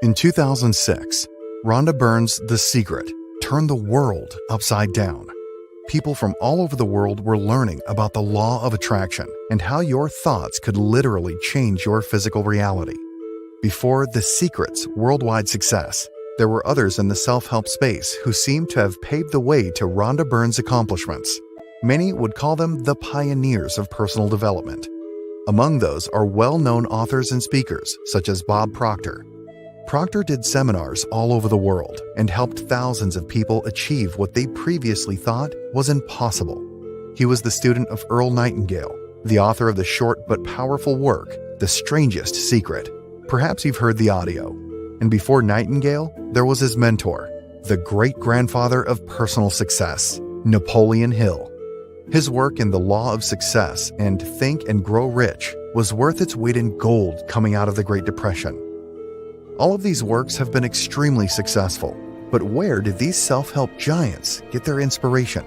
In 2006, Rhonda Byrne's The Secret turned the world upside down. People from all over the world were learning about the law of attraction and how your thoughts could literally change your physical reality. Before The Secret's worldwide success, there were others in the self-help space who seemed to have paved the way to Rhonda Byrne's accomplishments. Many would call them the pioneers of personal development. Among those are well-known authors and speakers such as Bob Proctor. Proctor did seminars all over the world and helped thousands of people achieve what they previously thought was impossible. He was the student of Earl Nightingale, the author of the short but powerful work, The Strangest Secret. Perhaps you've heard the audio. And before Nightingale, there was his mentor, the great-grandfather of personal success, Napoleon Hill. His work in The Law of Success and Think and Grow Rich was worth its weight in gold coming out of the Great Depression. All of these works have been extremely successful, but where did these self-help giants get their inspiration?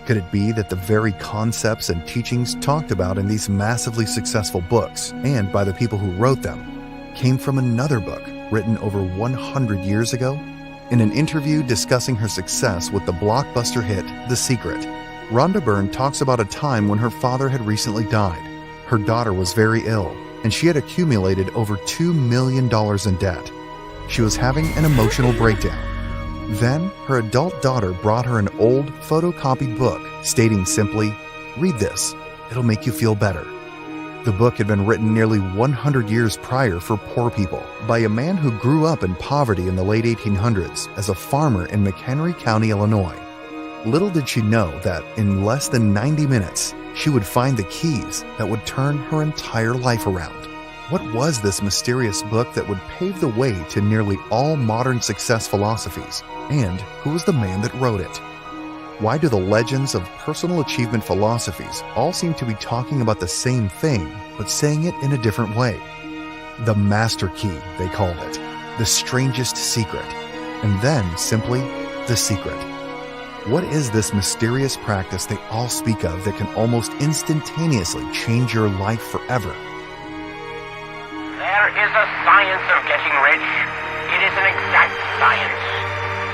Could it be that the very concepts and teachings talked about in these massively successful books, and by the people who wrote them, came from another book written over 100 years ago? In an interview discussing her success with the blockbuster hit The Secret, Rhonda Byrne talks about a time when her father had recently died. Her daughter was very ill, and she had accumulated over $2 million in debt. She was having an emotional breakdown. Then, her adult daughter brought her an old photocopied book stating simply, "Read this, it'll make you feel better." The book had been written nearly 100 years prior for poor people by a man who grew up in poverty in the late 1800s as a farmer in McHenry County, Illinois. Little did she know that in less than 90 minutes, she would find the keys that would turn her entire life around. What was this mysterious book that would pave the way to nearly all modern success philosophies? And who was the man that wrote it? Why do the legends of personal achievement philosophies all seem to be talking about the same thing, but saying it in a different way? The master key, they called it. The strangest secret. And then simply, the secret. What is this mysterious practice they all speak of that can almost instantaneously change your life forever? There is a science of getting rich. It is an exact science.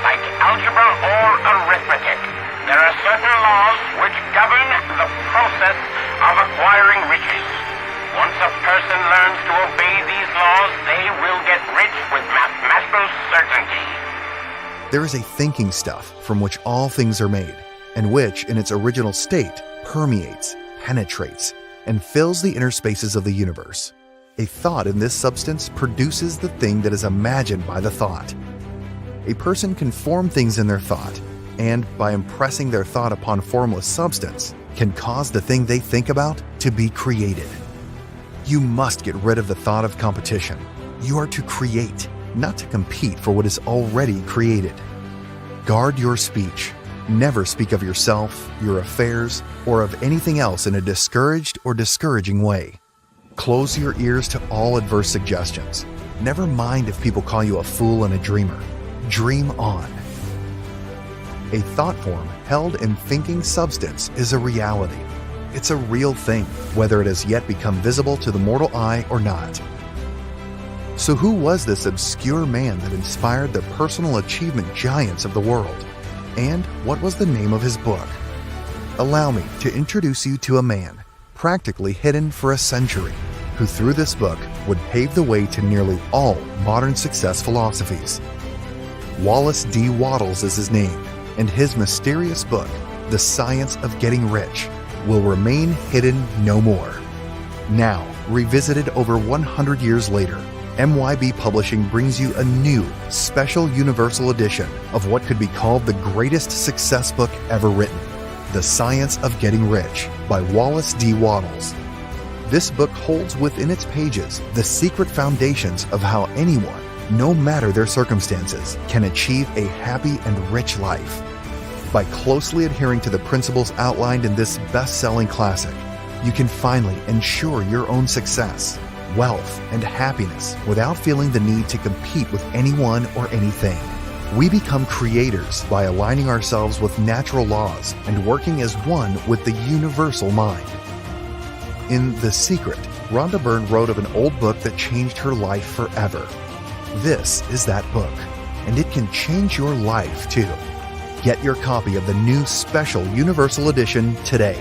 Like algebra or arithmetic, there are certain laws which govern the process of acquiring riches. Once a person learns to obey these laws, they will get rich with mathematical certainty. There is a thinking stuff from which all things are made, and which, in its original state, permeates, penetrates, and fills the inner spaces of the universe. A thought in this substance produces the thing that is imagined by the thought. A person can form things in their thought, and by impressing their thought upon formless substance, can cause the thing they think about to be created. You must get rid of the thought of competition. You are to create, not to compete for what is already created. Guard your speech. Never speak of yourself, your affairs, or of anything else in a discouraged or discouraging way. Close your ears to all adverse suggestions. Never mind if people call you a fool and a dreamer. Dream on. A thought form held in thinking substance is a reality. It's a real thing, whether it has yet become visible to the mortal eye or not. So who was this obscure man that inspired the personal achievement giants of the world? And what was the name of his book? Allow me to introduce you to a man, practically hidden for a century, who through this book would pave the way to nearly all modern success philosophies. Wallace D. Wattles is his name, and his mysterious book, The Science of Getting Rich, will remain hidden no more. Now, revisited over 100 years later, MYB Publishing brings you a new, special universal edition of what could be called the greatest success book ever written, The Science of Getting Rich by Wallace D. Wattles. This book holds within its pages the secret foundations of how anyone, no matter their circumstances, can achieve a happy and rich life. By closely adhering to the principles outlined in this best-selling classic, you can finally ensure your own success, wealth, and happiness without feeling the need to compete with anyone or anything. We become creators by aligning ourselves with natural laws and working as one with the universal mind. In The Secret, Rhonda Byrne wrote of an old book that changed her life forever. This is that book, and it can change your life too. Get your copy of the new special Universal Edition today.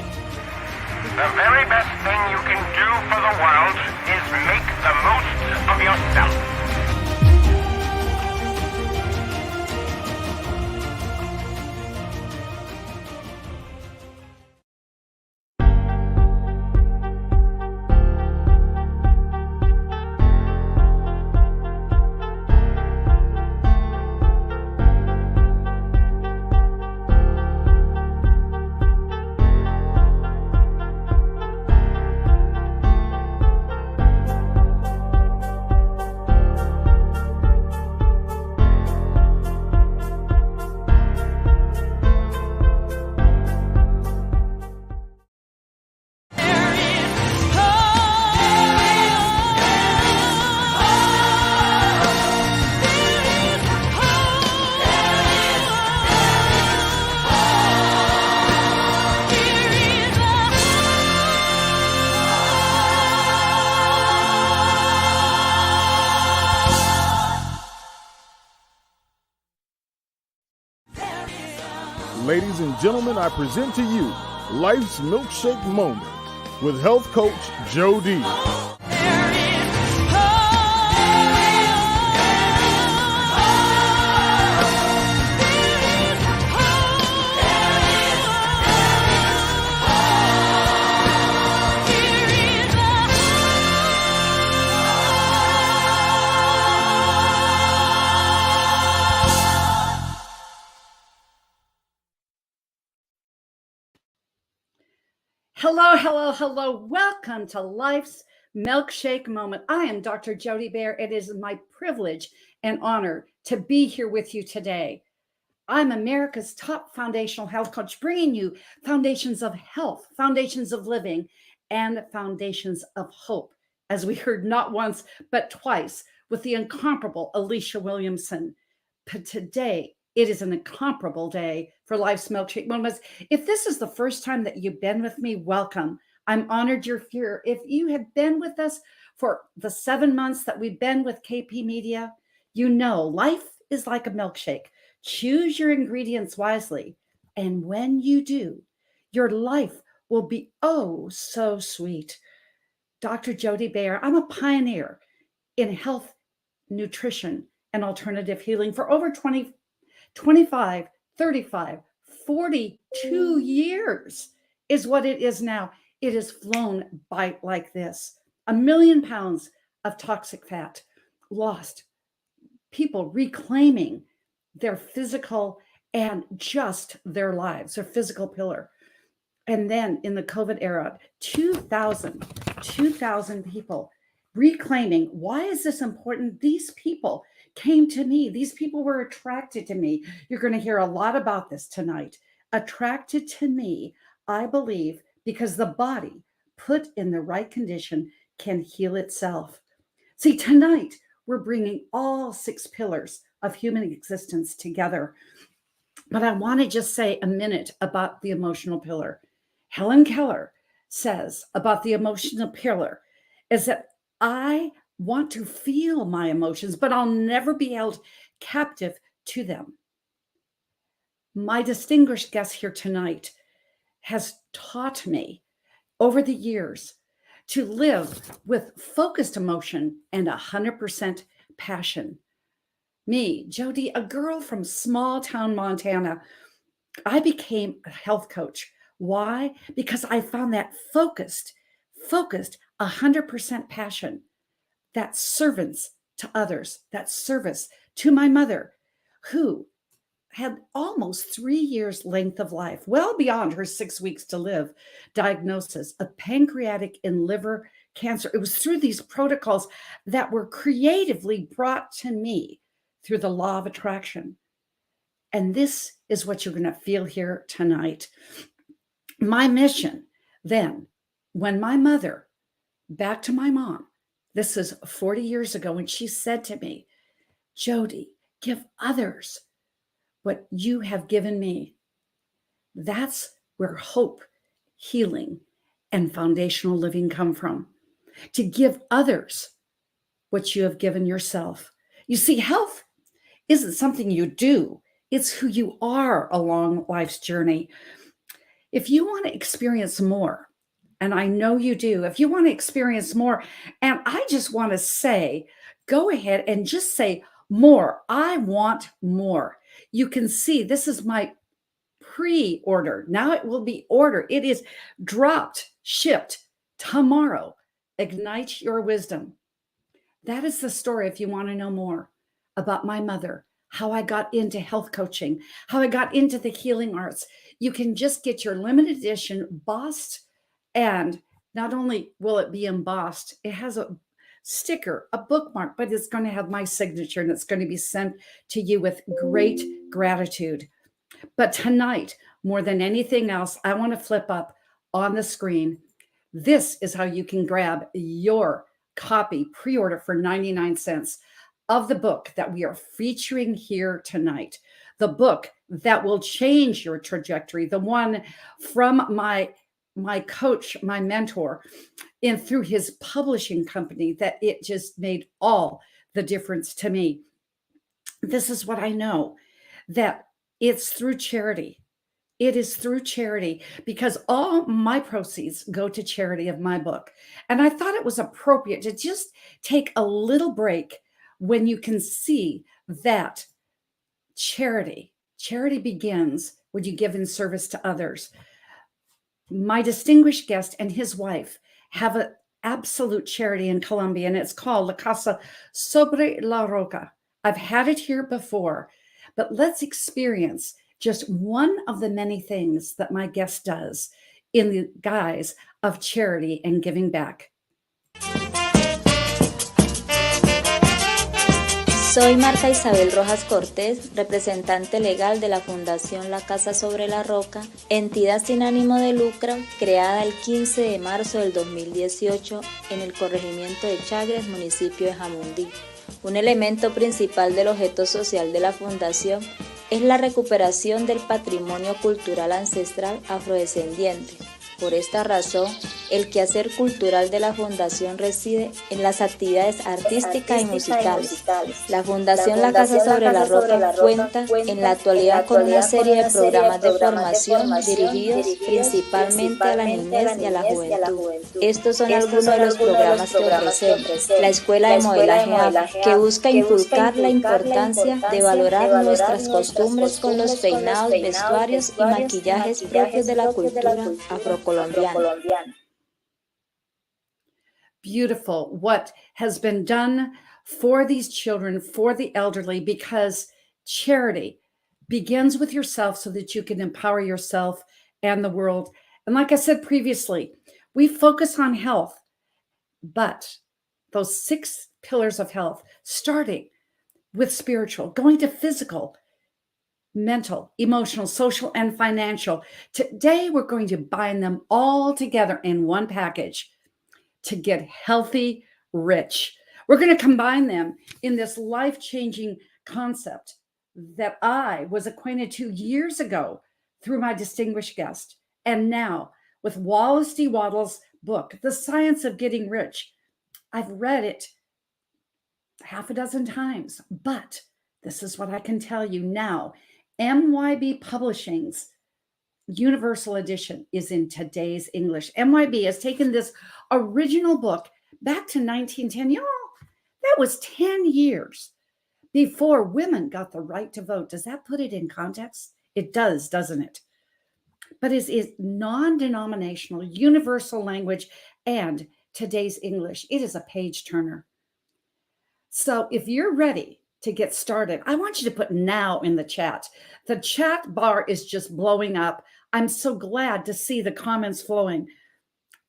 The very best thing you can do for the world is make the most of yourself. Ladies and gentlemen, I present to you Life's Milkshake Moment with health coach Joe D. Hello. Welcome to Life's Milkshake Moment. I am Dr. Jody Bear. It is my privilege and honor to be here with you today. I'm America's top foundational health coach, bringing you foundations of health, foundations of living, and foundations of hope, as we heard not once, but twice with the incomparable Alicia Williamson. But today, it is an incomparable day for Life's Milkshake Moments. If this is the first time that you've been with me, welcome. I'm honored you're here. If you have been with us for the 7 months that we've been with KP Media, you know life is like a milkshake. Choose your ingredients wisely. And when you do, your life will be oh so sweet. Dr. Jody Bear, I'm a pioneer in health, nutrition, and alternative healing for over 25, 35, 42 years is what it is now. It has flown by like this. 1 million pounds of toxic fat lost. People reclaiming their physical and just their lives, their physical pillar. And then in the COVID era, 2,000 people reclaiming. Why is this important? These people came to me. These people were attracted to me. You're going to hear a lot about this tonight. Attracted to me, I believe, because the body put in the right condition can heal itself. See, tonight we're bringing all 6 pillars of human existence together. But I want to just say a minute about the emotional pillar. Helen Keller says about the emotional pillar is that I want to feel my emotions, but I'll never be held captive to them. My distinguished guest here tonight has taught me over the years to live with focused emotion and 100% passion. Me, Jody, a girl from small town Montana, I became a health coach. Why? Because I found that focused 100% passion, that servants to others, that service to my mother, who had almost 3 years length of life, well beyond her 6 weeks to live, diagnosis of pancreatic and liver cancer. It was through these protocols that were creatively brought to me through the law of attraction. And this is what you're going to feel here tonight. My mission then, when my mother, back to my mom, this is 40 years ago, when she said to me, Jody, give others what you have given me. That's where hope, healing, and foundational living come from. To give others what you have given yourself. You see, health isn't something you do, it's who you are along life's journey. If you want to experience more, and I know you do, if you want to experience more, and I just want to say, go ahead and just say more. I want more. You can see this is my pre-order. Now it will be ordered. It is dropped, shipped tomorrow. Ignite your wisdom. That is the story if you want to know more about my mother, how I got into health coaching, how I got into the healing arts. You can just get your limited edition embossed, and not only will it be embossed, it has a sticker, a bookmark, but it's going to have my signature and it's going to be sent to you with great gratitude. But tonight, more than anything else, I want to flip up on the screen. This is how you can grab your copy pre-order for 99 cents of the book that we are featuring here tonight. The book that will change your trajectory, the one from my coach, my mentor, and through his publishing company, that it just made all the difference to me. This is what I know, that it's through charity. It is through charity, because all my proceeds go to charity of my book. And I thought it was appropriate to just take a little break when you can see that charity begins when you give in service to others. My distinguished guest and his wife have an absolute charity in Colombia, and it's called La Casa Sobre la Roca. I've had it here before, but let's experience just one of the many things that my guest does in the guise of charity and giving back. Soy Marta Isabel Rojas Cortés, representante legal de la Fundación La Casa Sobre la Roca, entidad sin ánimo de lucro creada el 15 de marzo del 2018 en el corregimiento de Chagres, municipio de Jamundí. Un elemento principal del objeto social de la Fundación es la recuperación del patrimonio cultural ancestral afrodescendiente. Por esta razón, el quehacer cultural de la Fundación reside en las actividades artísticas y musicales. La Fundación La Casa Sobre la Roca cuenta en la actualidad con una serie de programas de formación dirigidos principalmente a la niñez y a la juventud. Estos son algunos de los programas que ofrecemos. La Escuela de Modelaje Afro, que busca inculcar la importancia de valorar nuestras costumbres con los peinados, vestuarios y maquillajes propios de la cultura afrocolombiana. Beautiful. What has been done for these children, for the elderly, because charity begins with yourself so that you can empower yourself and the world. And like I said previously, we focus on health, but those 6 pillars of health, starting with spiritual, going to physical, mental, emotional, social, and financial. Today, we're going to bind them all together in one package to get healthy, rich. We're going to combine them in this life-changing concept that I was acquainted to years ago through my distinguished guest. And now with Wallace D. Wattles' book, The Science of Getting Rich. I've read it half a dozen times, but this is what I can tell you now. MYB Publishing's Universal Edition is in today's English. MYB has taken this original book back to 1910. Y'all, that was 10 years before women got the right to vote. Does that put it in context? It does, doesn't it? But it is non-denominational, universal language, and today's English. It is a page turner. So if you're ready to get started, I want you to put now in the chat. The chat bar is just blowing up. I'm so glad to see the comments flowing.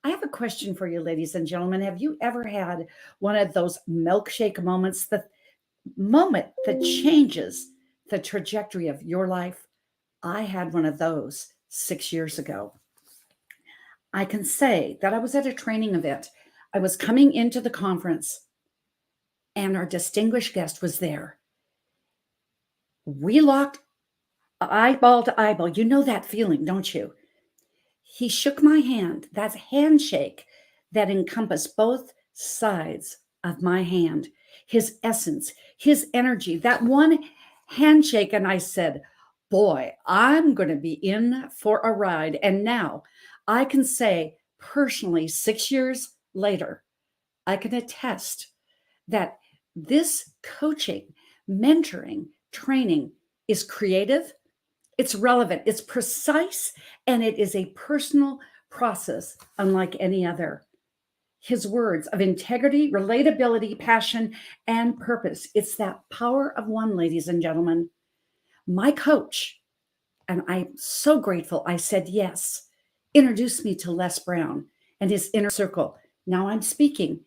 I have a question for you, ladies and gentlemen. Have you ever had one of those milkshake moments, the moment that changes the trajectory of your life? I had one of those 6 years ago. I can say that I was at a training event. I was coming into the conference, and our distinguished guest was there. We locked eyeball to eyeball. You know that feeling, don't you? He shook my hand. That's handshake that encompassed both sides of my hand. his essence, his energy. That one handshake, and I said, boy, I'm going to be in for a ride. And now I can say personally, 6 years later, I can attest that this coaching, mentoring, training is creative, it's relevant, it's precise, and it is a personal process unlike any other. His words of integrity, relatability, passion, and purpose. It's that power of one, ladies and gentlemen. My coach, and I'm so grateful I said yes, introduced me to Les Brown and his inner circle. Now I'm speaking.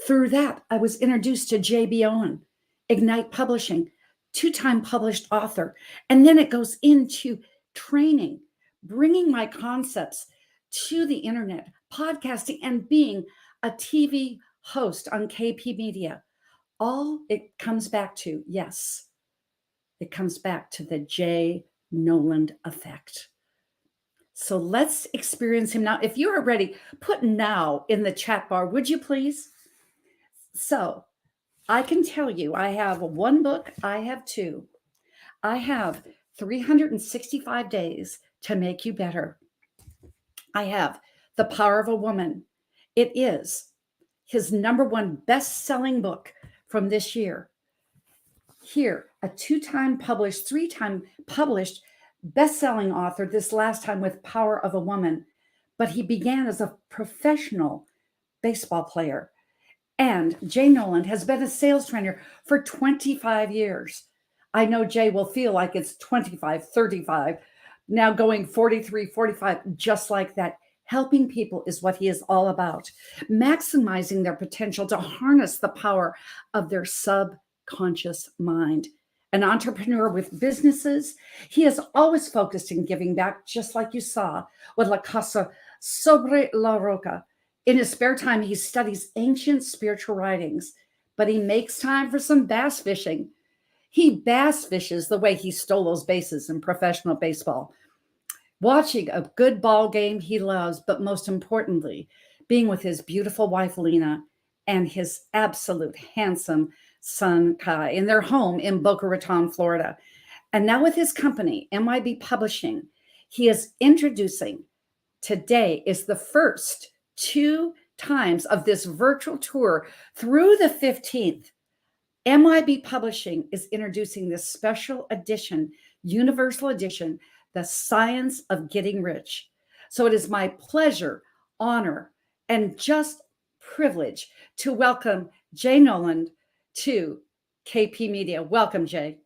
Through that, I was introduced to J.B. Owen, Ignite Publishing, 2-time published author. And then it goes into training, bringing my concepts to the internet, podcasting, and being a TV host on KP Media. All it comes back to, yes, it comes back to the Jay Noland effect. So let's experience him now. If you are ready, put now in the chat bar, would you please? So I can tell you, I have one book, I have two. I have 365 days to make you better. I have The Power of a Woman. It is his #1 best-selling book from this year. Here, a 2-time published, 3-time published best-selling author, this last time with Power of a Woman. But he began as a professional baseball player. And Jay Noland has been a sales trainer for 25 years. I know Jay will feel like it's 25, 35, now going 43, 45, just like that. Helping people is what he is all about. Maximizing their potential to harness the power of their subconscious mind. An entrepreneur with businesses, he is always focused in giving back, just like you saw with La Casa Sobre la Roca. In his spare time, he studies ancient spiritual writings, but he makes time for some bass fishing. He bass fishes the way he stole those bases in professional baseball. Watching a good ball game he loves, but most importantly, being with his beautiful wife, Lena, and his absolute handsome son, Kai, in their home in Boca Raton, Florida. And now with his company, MIB Publishing, he is introducing, today is the first 2 times of this virtual tour through the 15th. MIB Publishing is introducing this special edition, universal edition, The Science of Getting Rich. So it is my pleasure, honor, and just privilege to welcome Jay Noland to KP Media. Welcome, Jay.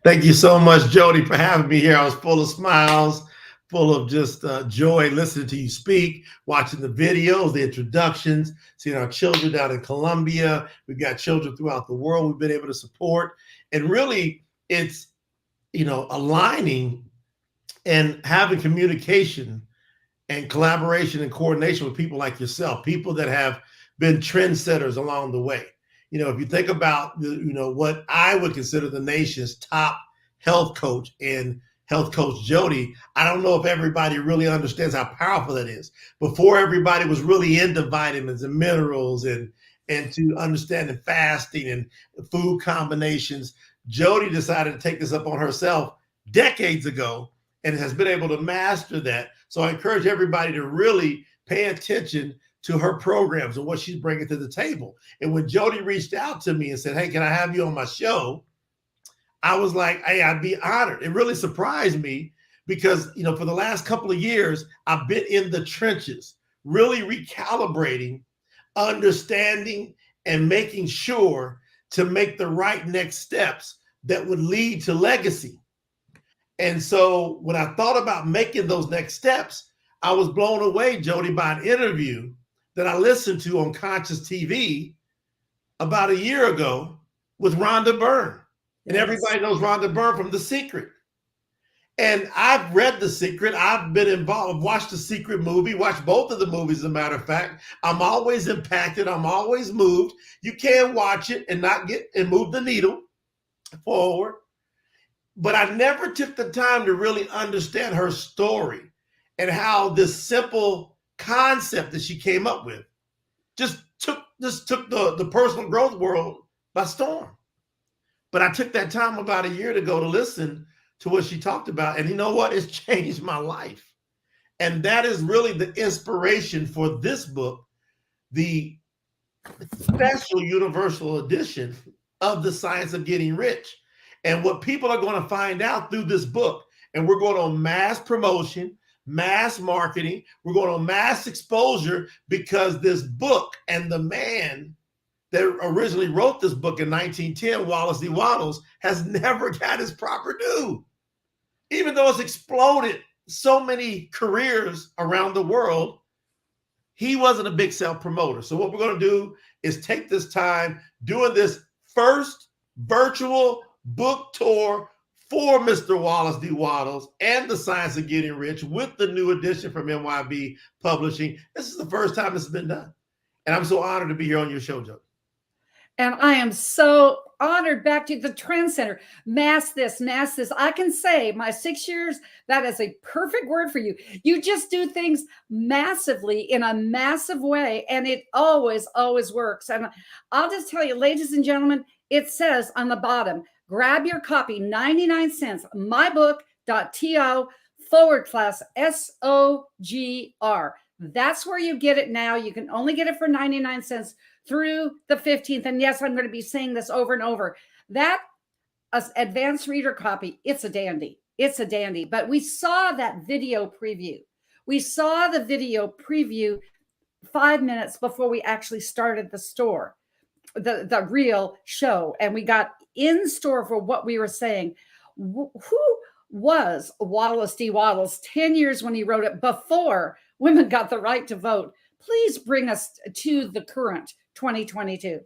Thank you so much, Jody, for having me here. I was full of smiles, full of just joy listening to you speak, watching the videos, the introductions, seeing our children down in Colombia. We've got children throughout the world we've been able to support. And really, it's, aligning and having communication and collaboration and coordination with people like yourself, people that have been trendsetters along the way. If you think about, what I would consider the nation's top health coach and health coach Jody, I don't know if everybody really understands how powerful that is. Before everybody was really into vitamins and minerals and to understanding fasting and food combinations, Jody decided to take this up on herself decades ago and has been able to master that. So I encourage everybody to really pay attention to her programs and what she's bringing to the table. And when Jody reached out to me and said, hey, can I have you on my show? I was like, hey, I'd be honored. It really surprised me because, for the last couple of years, I've been in the trenches, really recalibrating, understanding, and making sure to make the right next steps that would lead to legacy. And so when I thought about making those next steps, I was blown away, Jody, by an interview that I listened to on Conscious TV about a year ago with Rhonda Byrne. And everybody knows Rhonda Byrne from The Secret. And I've read The Secret. I've been involved, watched The Secret movie, watched both of the movies, as a matter of fact. I'm always impacted. I'm always moved. You can watch it and not get and move the needle forward. But I never took the time to really understand her story and how this simple concept that she came up with just took just took the personal growth world by storm. But I took that time about a year ago to listen to what she talked about. And you know what? It's changed my life. And that is really the inspiration for this book, the special universal edition of The Science of Getting Rich. And what people are going to find out through this book, and we're going on mass promotion, mass marketing, we're going on mass exposure, because this book and the man that originally wrote this book in 1910, Wallace D. Wattles, has never got his proper due. Even though it's exploded so many careers around the world, he wasn't a big self-promoter. So what we're going to do is take this time doing this first virtual book tour for Mr. Wallace D. Wattles and The Science of Getting Rich with the new edition from MYB Publishing. This is the first time this has been done. And I'm so honored to be here on your show, Joe. And I am so honored. Back to the trend center. Mass this, mass this. I can say my 6 years, that is a perfect word for you. You just do things massively in a massive way. And it always, always works. And I'll just tell you, ladies and gentlemen, it says on the bottom, grab your copy, 99 cents, mybook.to/SOGR. That's where you get it now. You can only get it for 99 cents through the 15th. And yes, I'm going to be saying this over and over. That advanced reader copy, it's a dandy. It's a dandy. But we saw that video preview. We saw the video preview 5 minutes before we actually started the store, the real show. And we got in store for what we were saying. Who was Wallace D. Wattles 10 years when he wrote it, before women got the right to vote? Please bring us to the current 2022.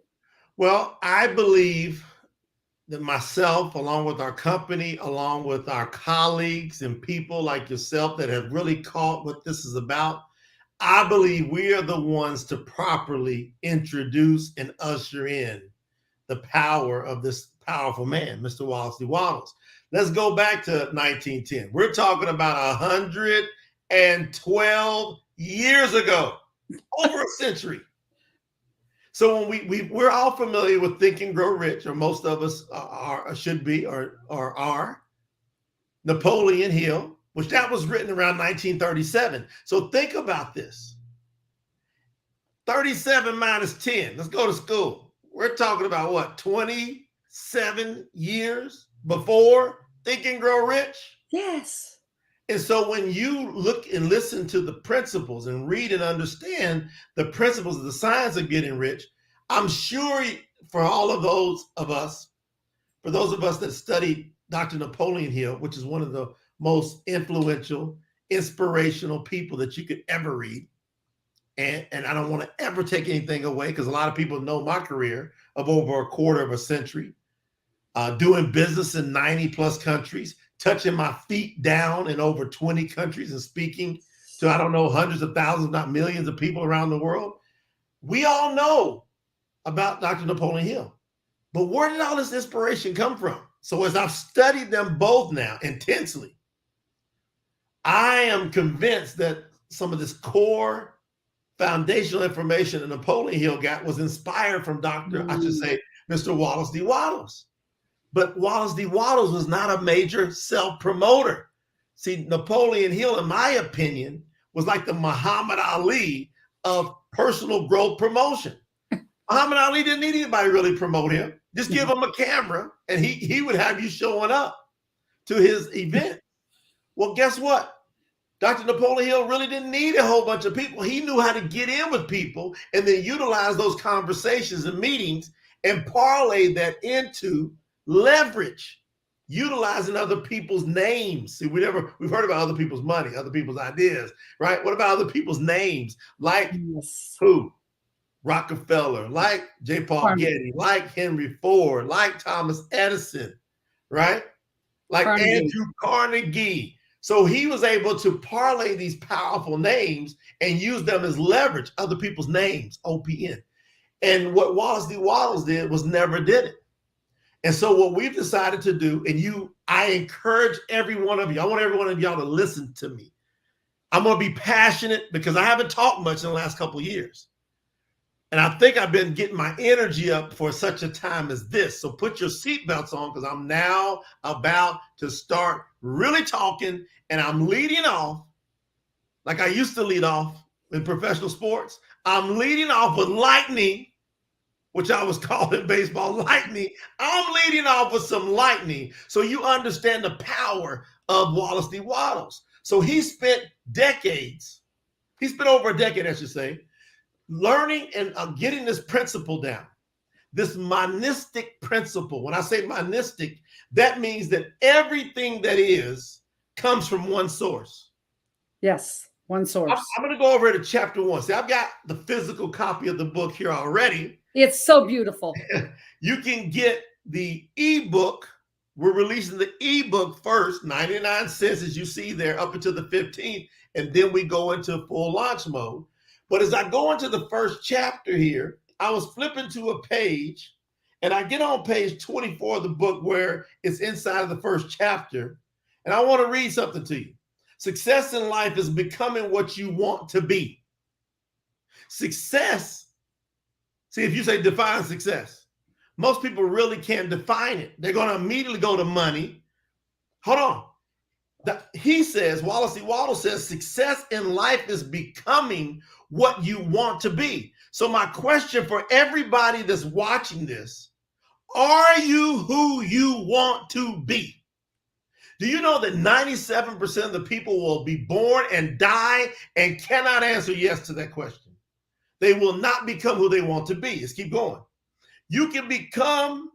Well, I believe that myself, along with our company, along with our colleagues and people like yourself that have really caught what this is about, I believe we are the ones to properly introduce and usher in the power of this powerful man, Mr. Wallace D. Wattles. Let's go back to 1910. We're talking about 112 years ago, over a century. So when we're all familiar with Think and Grow Rich, or most of us are, should be, or are, Napoleon Hill, which that was written around 1937. So think about this. 37 minus 10. Let's go to school. We're talking about what, 27 years before Think and Grow Rich? Yes. And so when you look and listen to the principles and read and understand the principles of the science of getting rich, I'm sure for all of those of us, for those of us that studied Dr. Napoleon Hill, which is one of the most influential, inspirational people that you could ever read. And I don't want to ever take anything away, because a lot of people know my career of over a quarter of a century, doing business in 90 plus countries, touching my feet down in over 20 countries and speaking to, I don't know, hundreds of thousands, not millions of people around the world. We all know about Dr. Napoleon Hill, but where did all this inspiration come from? So as I've studied them both now intensely, I am convinced that some of this core foundational information that Napoleon Hill got was inspired from Mr. Wallace D. Wattles. But Wallace D. Wattles was not a major self-promoter. See, Napoleon Hill, in my opinion, was like the Muhammad Ali of personal growth promotion. Muhammad Ali didn't need anybody to really promote him. Just give him a camera and he would have you showing up to his event. Well, guess what? Dr. Napoleon Hill really didn't need a whole bunch of people. He knew how to get in with people and then utilize those conversations and meetings and parlay that into leverage, utilizing other people's names. See, we've heard about other people's money, other people's ideas, right? What about other people's names? Like who? Rockefeller, like J. Paul Getty, like Henry Ford, like Thomas Edison, right? Like Andrew Carnegie. So he was able to parlay these powerful names and use them as leverage, other people's names, OPN. And what Wallace D. Wattles did was never did it. And so what we've decided to do, and I encourage every one of you, I want every one of y'all to listen to me. I'm going to be passionate because I haven't talked much in the last couple of years. And I think I've been getting my energy up for such a time as this. So put your seatbelts on, because I'm now about to start really talking, and I'm leading off like I used to lead off in professional sports. I'm leading off with lightning, which I was called in baseball lightning. I'm leading off with some lightning so you understand the power of Wallace D. Wattles. So he spent decades, he spent over a decade, I should say, learning and getting this principle down, this monistic principle. When I say monistic, that means that everything that is comes from one source. Yes, one source. I'm going to go over to chapter 1. See, I've got the physical copy of the book here already. It's so beautiful. You can get the ebook. We're releasing the ebook first, 99 cents, as you see there, up until the 15th, and then we go into full launch mode. But as I go into the first chapter here, I was flipping to a page, and I get on page 24 of the book where it's inside of the first chapter, and I want to read something to you. Success in life is becoming what you want to be. Success, see, if you say define success, most people really can't define it. They're going to immediately go to money. Hold on. He says, Wallace D. Wattles says, success in life is becoming what you want to be. So my question for everybody that's watching this, are you who you want to be? Do you know that 97% of the people will be born and die and cannot answer yes to that question? They will not become who they want to be. Let's keep going. You can become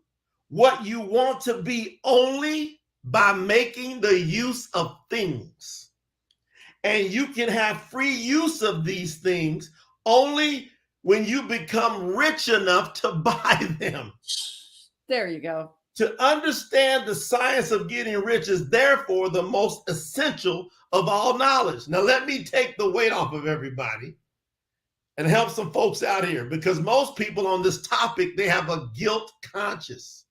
what you want to be only by making the use of things. And you can have free use of these things only when you become rich enough to buy them. There you go. To understand the science of getting rich is therefore the most essential of all knowledge. Now, let me take the weight off of everybody and help some folks out here, because most people on this topic, they have a guilt conscience.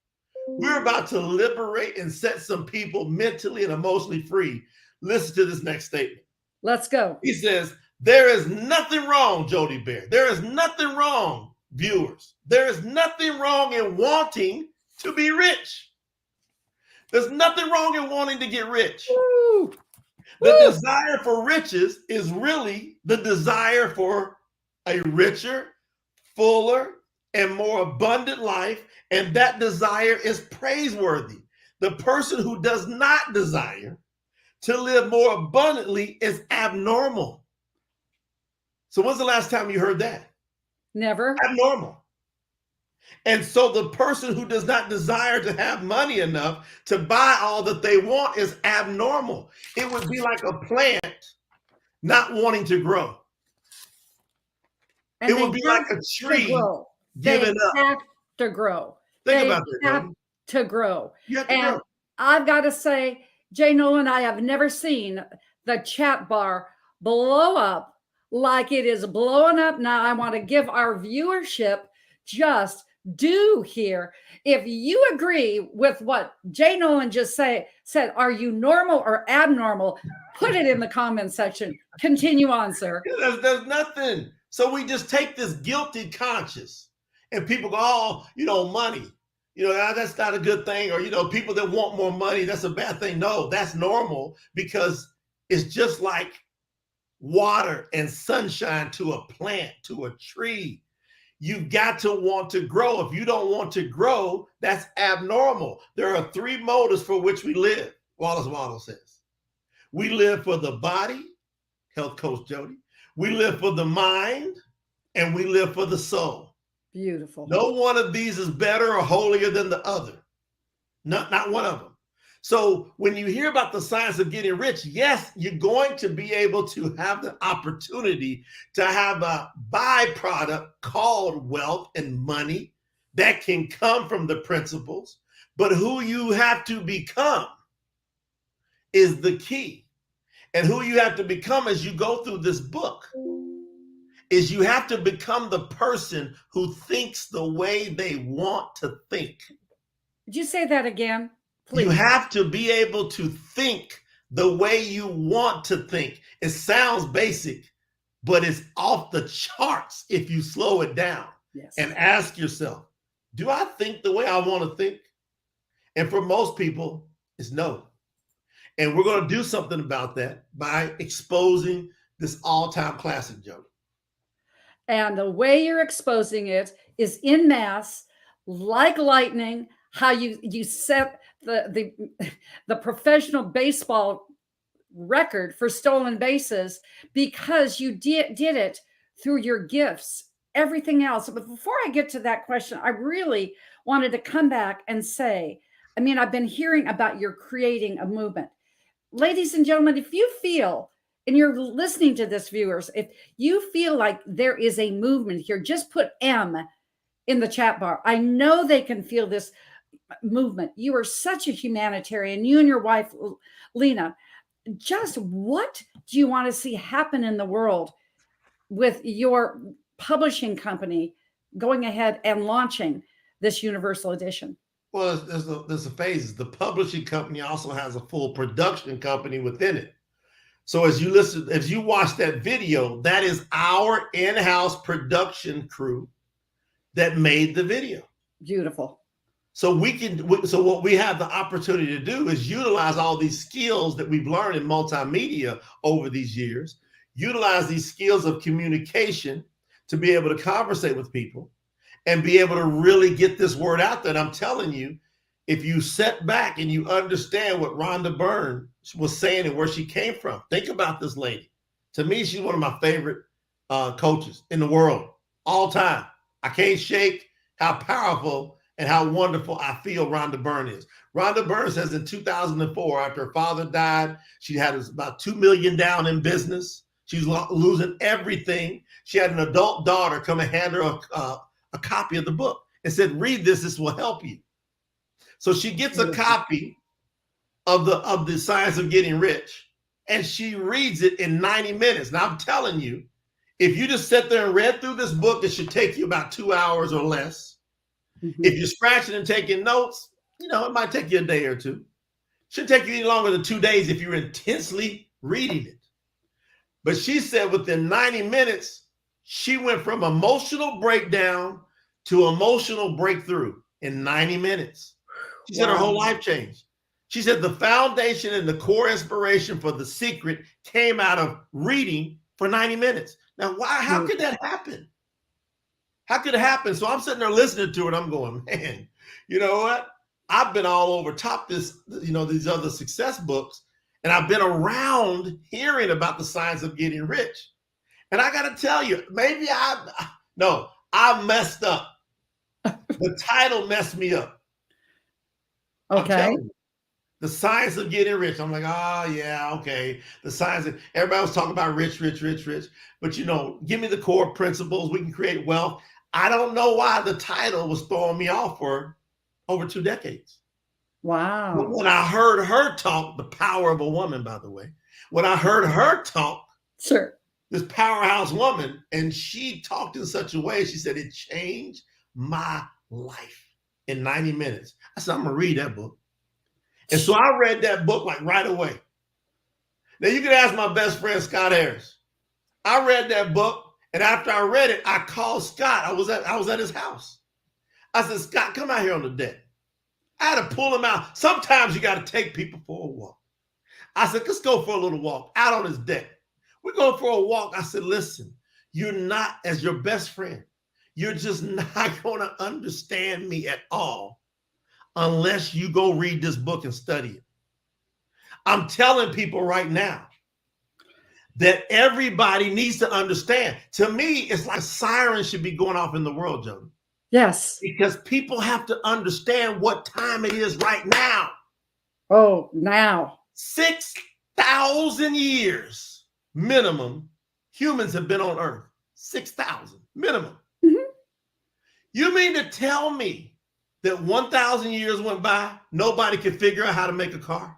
We're about to liberate and set some people mentally and emotionally free. Listen to this next statement. Let's go. He says, there is nothing wrong, Jody Bear. There is nothing wrong, viewers. There is nothing wrong in wanting to be rich. There's nothing wrong in wanting to get rich. Woo. The desire for riches is really the desire for a richer, fuller, and more abundant life, and that desire is praiseworthy. The person who does not desire to live more abundantly is abnormal. So when's the last time you heard that? Never. Abnormal. And so the person who does not desire to have money enough to buy all that they want is abnormal. It would be like a plant not wanting to grow. And it would be like a tree giving up. They have to grow. Think they about that. have to grow. You have to and grow. I've got to say, Jay Noland, I have never seen the chat bar blow up like it is blowing up now. I want to give our viewership just due here. If you agree with what Jay Noland just said, are you normal or abnormal? Put it in the comment section. Continue on, sir. There's nothing. So we just take this guilty conscience, and people go, oh, money, that's not a good thing. Or, people that want more money, that's a bad thing. No, that's normal, because it's just like water and sunshine to a plant, to a tree. You've got to want to grow. If you don't want to grow, that's abnormal. There are 3 motives for which we live, Wattles says. We live for the body, health coach Jody. We live for the mind, and we live for the soul. Beautiful. No one of these is better or holier than the other. Not one of them. So when you hear about the science of getting rich, yes, you're going to be able to have the opportunity to have a byproduct called wealth and money that can come from the principles. But who you have to become is the key. And who you have to become as you go through this book is you have to become the person who thinks the way they want to think. Would you say that again, please? You have to be able to think the way you want to think. It sounds basic, but it's off the charts if you slow it down. Yes. and ask yourself, do I think the way I want to think? And for most people, it's no. And we're going to do something about that by exposing this all-time classic, Jody. And the way you're exposing it is in mass, like lightning, how you set the professional baseball record for stolen bases because you did it through your gifts, everything else. But before I get to that question, I really wanted to come back and say, I mean, I've been hearing about your creating a movement. Ladies and gentlemen, if you feel, and you're listening to this, viewers, if you feel like there is a movement here, just put M in the chat bar. I know they can feel this movement. You are such a humanitarian, you and your wife, Lena. Just what do you want to see happen in the world with your publishing company going ahead and launching this universal edition? Well, there's a phase. The publishing company also has a full production company within it. So as you watch that video, that is our in-house production crew that made the video. Beautiful. So what we have the opportunity to do is utilize all these skills that we've learned in multimedia over these years, utilize these skills of communication to be able to conversate with people and be able to really get this word out there. And I'm telling you, if you sit back and you understand what Rhonda Byrne was saying and where she came from, think about this lady. To me, she's one of my favorite coaches in the world, all time. I can't shake how powerful and how wonderful I feel Rhonda Byrne is. Rhonda Byrne says in 2004, after her father died, she had about $2 million down in business. She's losing everything. She had an adult daughter come and hand her a copy of the book and said, read this, this will help you. So she gets a copy of the Science of Getting Rich, and she reads it in 90 minutes. Now I'm telling you, if you just sit there and read through this book, it should take you about 2 hours or less. Mm-hmm. If you're scratching and taking notes, it might take you a day or two. Shouldn't take you any longer than 2 days if you're intensely reading it. But she said within 90 minutes, she went from emotional breakdown to emotional breakthrough in 90 minutes. She said her whole life changed. She said the foundation and the core inspiration for The Secret came out of reading for 90 minutes. Now, how could that happen? How could it happen? So I'm sitting there listening to it. I'm going, man, you know what? I've been all over top these other success books, and I've been around hearing about the Science of Getting Rich. And I got to tell you, maybe I messed up. The title messed me up. Okay. The Science of Getting Rich. I'm like, oh yeah, okay. The science of, everybody was talking about rich. But give me the core principles. We can create wealth. I don't know why the title was throwing me off for over 2 decades. Wow. But when I heard her talk, the power of a woman, by the way, when I heard her talk, sure, this powerhouse woman, and she talked in such a way, she said, it changed my life in 90 minutes. I said, I'm going to read that book. And so I read that book like right away. Now you can ask my best friend, Scott Harris. I read that book, and after I read it, I called Scott. I was at his house. I said, Scott, come out here on the deck. I had to pull him out. Sometimes you got to take people for a walk. I said, let's go for a little walk out on his deck. We're going for a walk. I said, listen, you're not, as your best friend, you're just not going to understand me at all unless you go read this book and study it. I'm telling people right now that everybody needs to understand. To me, it's like a siren should be going off in the world, Jody. Yes. Because people have to understand what time it is right now. Oh, now. 6,000 years minimum humans have been on Earth. 6,000 minimum. Mm-hmm. You mean to tell me that 1,000 years went by, nobody could figure out how to make a car?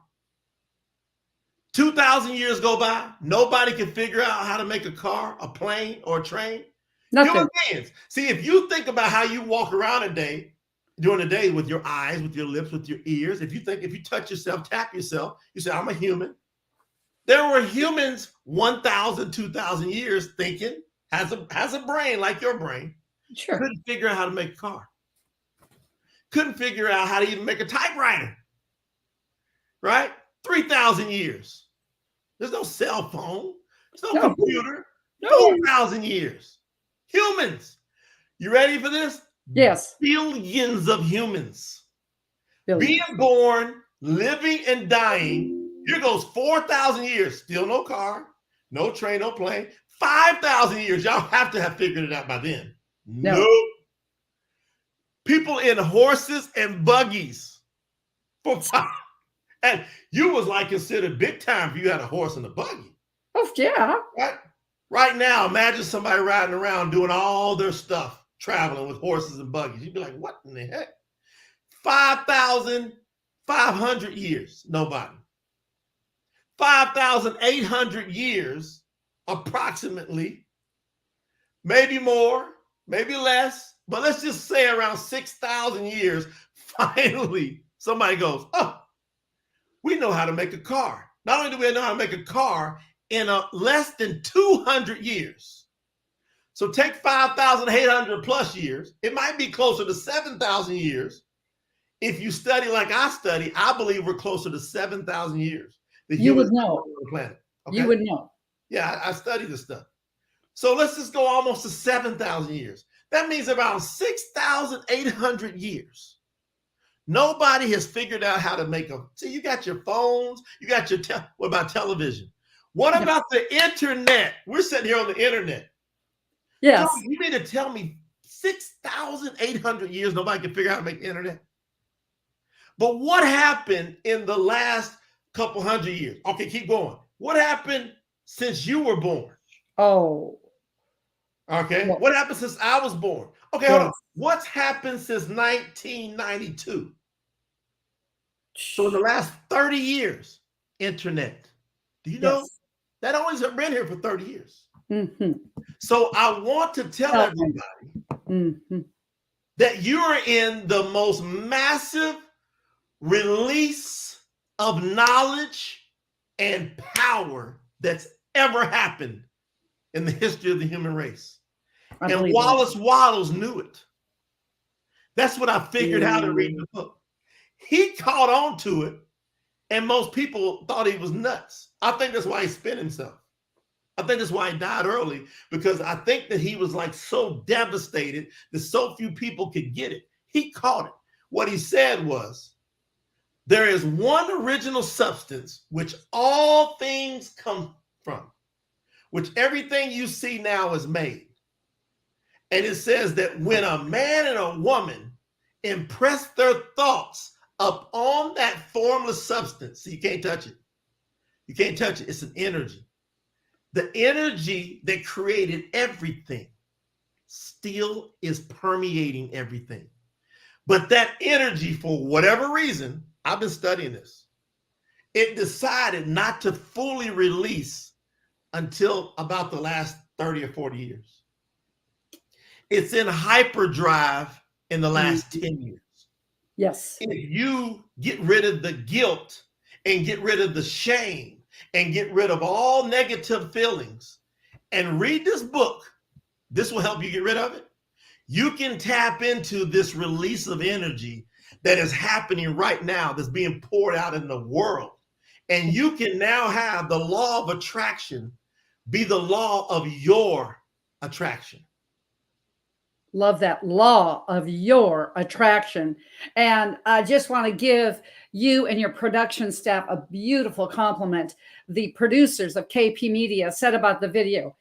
2,000 years go by, nobody can figure out how to make a car, a plane, or a train? Nothing. Human beings. See, if you think about how you walk around during the day with your eyes, with your lips, with your ears, if you touch yourself, tap yourself, you say, I'm a human. There were humans 1,000, 2,000 years thinking, has a brain like your brain, Sure. Couldn't figure out how to make a car. Couldn't figure out how to even make a typewriter. Right? 3,000 years. There's no cell phone. There's no computer. No. 4,000 years. Humans. You ready for this? Yes. Billions of humans. Billions. Being born, living, and dying. Here goes 4,000 years. Still no car, no train, no plane. 5,000 years. Y'all have to have figured it out by then. No. Nope. People in horses and buggies. And you was like considered big time if you had a horse and a buggy. Oh, yeah. Right now, imagine somebody riding around doing all their stuff, traveling with horses and buggies. You'd be like, what in the heck? 5,500 years, nobody. 5,800 years, approximately, maybe more, maybe less, but let's just say around 6,000 years, finally, somebody goes, oh, we know how to make a car. Not only do we know how to make a car, in less than 200 years. So take 5,800 plus years. It might be closer to 7,000 years. If you study like I study, I believe we're closer to 7,000 years. You would know. On the planet. Okay? You would know. Yeah, I study this stuff. So let's just go almost to 7,000 years. That means around 6,800 years. Nobody has figured out how to make a. See, you got your phones, you got your. What about television? What about the internet? We're sitting here on the internet. Yes. So you mean to tell me 6,800 years nobody can figure out how to make the internet? But what happened in the last couple hundred years? Okay, keep going. What happened since you were born? Oh. Okay. Well, what happened since I was born? Okay, hold on. What's happened since 1992? So in the last 30 years, internet. Do you know that always been here for 30 years? Mm-hmm. So I want to tell everybody that you're in the most massive release of knowledge and power that's ever happened in the history of the human race. And Wallace knew it. That's what I figured out to read the book. He caught on to it, and most people thought he was nuts. I think that's why he spent himself. I think that's why he died early, because I think that he was like so devastated that so few people could get it. He caught it. What he said was, there is one original substance which all things come from, which everything you see now is made. And it says that when a man and a woman impress their thoughts upon that formless substance, so you can't touch it. You can't touch it. It's an energy. The energy that created everything still is permeating everything. But that energy, for whatever reason, I've been studying this, it decided not to fully release until about the last 30 or 40 years. It's in hyperdrive in the last 10 years. Yes. If you get rid of the guilt and get rid of the shame and get rid of all negative feelings and read this book, this will help you get rid of it. You can tap into this release of energy that is happening right now, that's being poured out in the world. And you can now have the law of attraction be the law of your attraction. Love that, law of your attraction. And I just want to give you and your production staff a beautiful compliment. The producers of KP Media said about the video,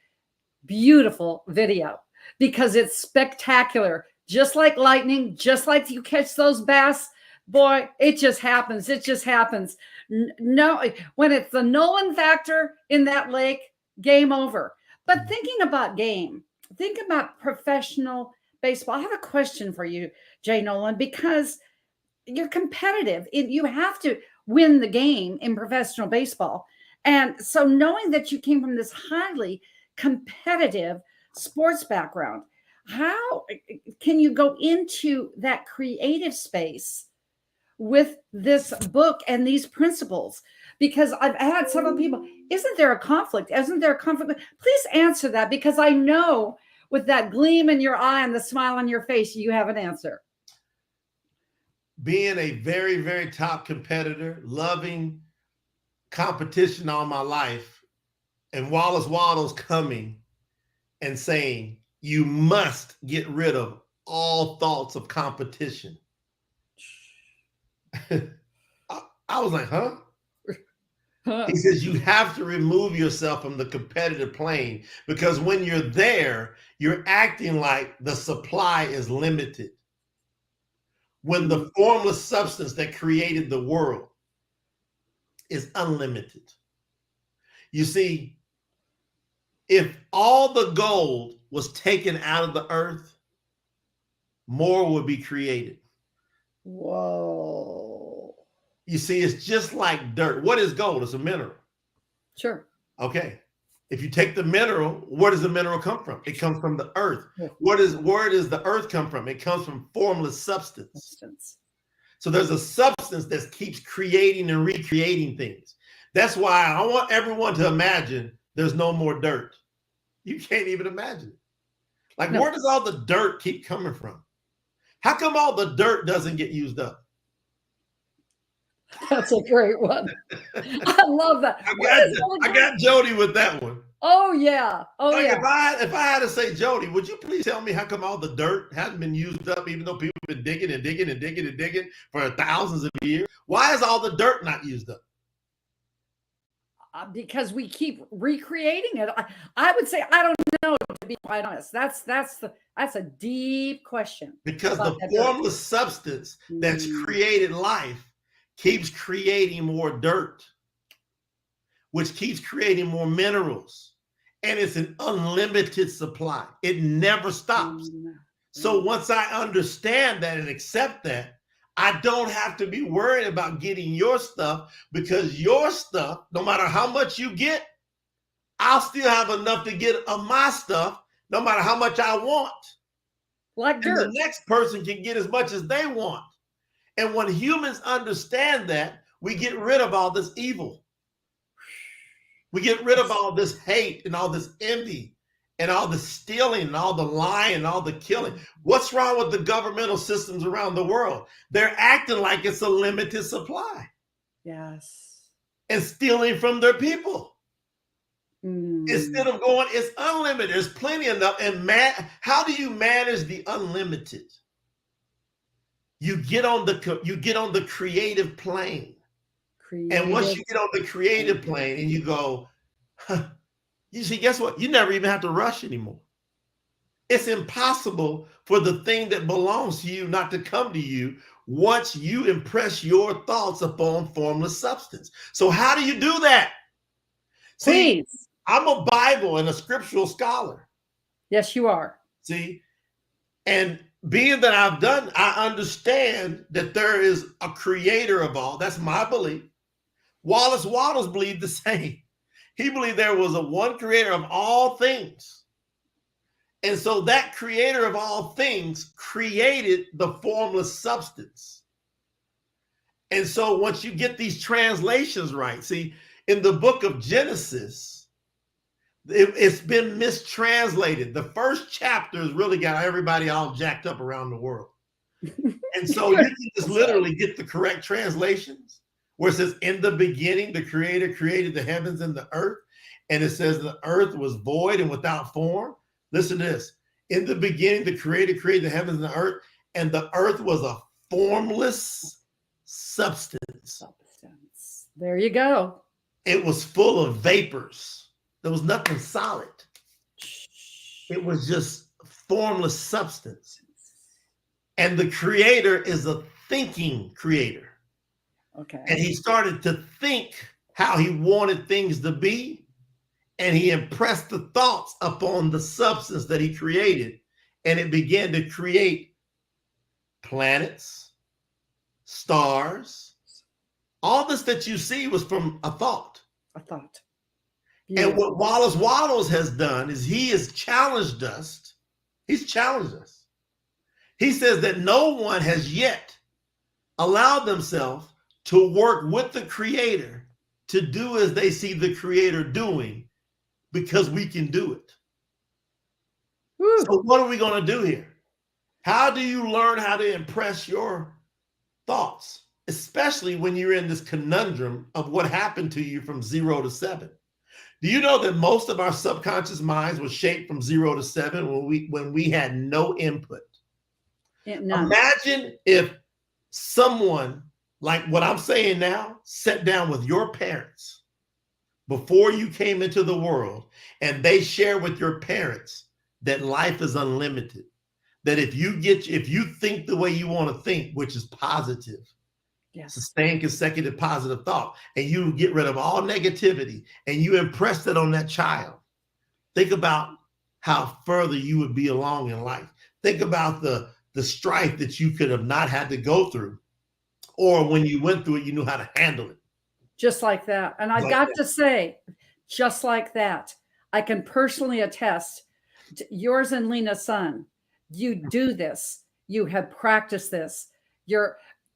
beautiful video, because it's spectacular. Just like lightning, just like you catch those bass, boy, it just happens. It just happens. No, when it's the Nolan factor in that lake, game over. But thinking about game, think about professional baseball. I have a question for you, Jay Noland, because you're competitive. You have to win the game in professional baseball. And so knowing that you came from this highly competitive sports background, how can you go into that creative space with this book and these principles? Because I've had several people, isn't there a conflict? Isn't there a conflict? Please answer that, because I know with that gleam in your eye and the smile on your face, you have an answer. Being a very, very top competitor, loving competition all my life, and Wattles coming and saying, you must get rid of all thoughts of competition. I was like, huh? He says, you have to remove yourself from the competitive plane, because when you're there, you're acting like the supply is limited. When the formless substance that created the world is unlimited. You see, if all the gold was taken out of the earth, more would be created. Whoa. You see, it's just like dirt. What is gold? It's a mineral. Sure. Okay. If you take the mineral, where does the mineral come from? It comes from the earth. Yeah. Where does the earth come from? It comes from formless substance. So there's a substance that keeps creating and recreating things. That's why I want everyone to imagine there's no more dirt. You can't even imagine it. Like, where does all the dirt keep coming from? How come all the dirt doesn't get used up? That's a great one. I love that. I got Jody with that one. Oh, yeah. Oh, like, yeah. If I had to say, Jody, would you please tell me how come all the dirt hasn't been used up, even though people have been digging and digging and digging and digging for thousands of years? Why is all the dirt not used up? Because we keep recreating it. I would say, I don't know, to be quite honest. That's a deep question. Because the formless substance that's created life keeps creating more dirt, which keeps creating more minerals. And it's an unlimited supply. It never stops. So once I understand that and accept that, I don't have to be worried about getting your stuff, because your stuff, no matter how much you get, I'll still have enough to get of my stuff, no matter how much I want. Like dirt. And the next person can get as much as they want. And when humans understand that, we get rid of all this evil. We get rid of all this hate and all this envy and all the stealing and all the lying and all the killing. What's wrong with the governmental systems around the world? They're acting like it's a limited supply. Yes. And stealing from their people. Instead of going, it's unlimited. There's plenty enough. And how do you manage the unlimited? You get on the creative plane. And once you get on the creative plane and you go, you see, guess what? You never even have to rush anymore. It's impossible for the thing that belongs to you not to come to you once you impress your thoughts upon formless substance. So how do you do that? See, I'm a Bible and a scriptural scholar. Yes, you are. See, and being that I understand that there is a creator of all. That's my belief. Wattles believed the same. He believed there was a one creator of all things. And so that creator of all things created the formless substance. And so once you get these translations right, see, in the book of Genesis, it's been mistranslated. The first chapter has really got everybody all jacked up around the world. And so you can just literally get the correct translations, where it says, in the beginning, the creator created the heavens and the earth. And it says the earth was void and without form. Listen to this. In the beginning, the creator created the heavens and the earth was a formless substance. There you go. It was full of vapors. There was nothing solid. It was just formless substance. And the creator is a thinking creator. Okay. And he started to think how he wanted things to be. And he impressed the thoughts upon the substance that he created. And it began to create planets, stars. All this that you see was from a thought. A thought. And what Wattles has done is he has challenged us. He's challenged us. He says that no one has yet allowed themselves to work with the creator to do as they see the creator doing, because we can do it. Woo. So what are we going to do here? How do you learn how to impress your thoughts, especially when you're in this conundrum of what happened to you from 0 to 7? Do you know that most of our subconscious minds were shaped from 0 to 7 when we had no input? None. Imagine if someone like what I'm saying now sat down with your parents before you came into the world, and they share with your parents that life is unlimited. That if you think the way you want to think, which is positive, Yes. sustained consecutive positive thought, and you get rid of all negativity and you impress that on that child, think about how further you would be along in life. Think about the strife that you could have not had to go through, or when you went through it, you knew how to handle it. Just like that. And I got to say, just like that, I can personally attest to yours and Lena's son. You do this. You have practiced this.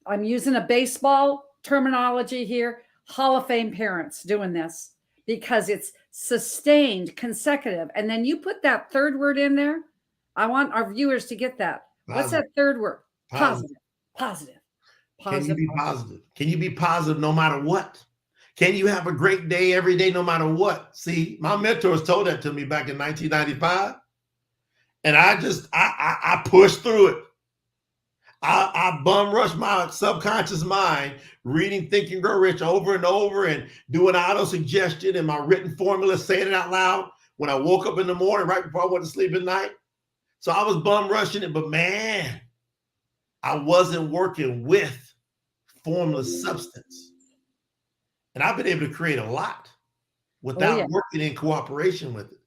I'm using a baseball terminology here, Hall of Fame parents doing this because it's sustained, consecutive. And then you put that third word in there. I want our viewers to get that. Positive. What's that third word? Positive. Positive. Can you be positive? Can you be positive no matter what? Can you have a great day every day no matter what? See, my mentors told that to me back in 1995. And I pushed through it. I bum rushed my subconscious mind, reading Think and Grow Rich over and over and doing auto suggestion and my written formula, saying it out loud when I woke up in the morning, right before I went to sleep at night. So I was bum rushing it, but man, I wasn't working with formless substance. And I've been able to create a lot without working in cooperation with it.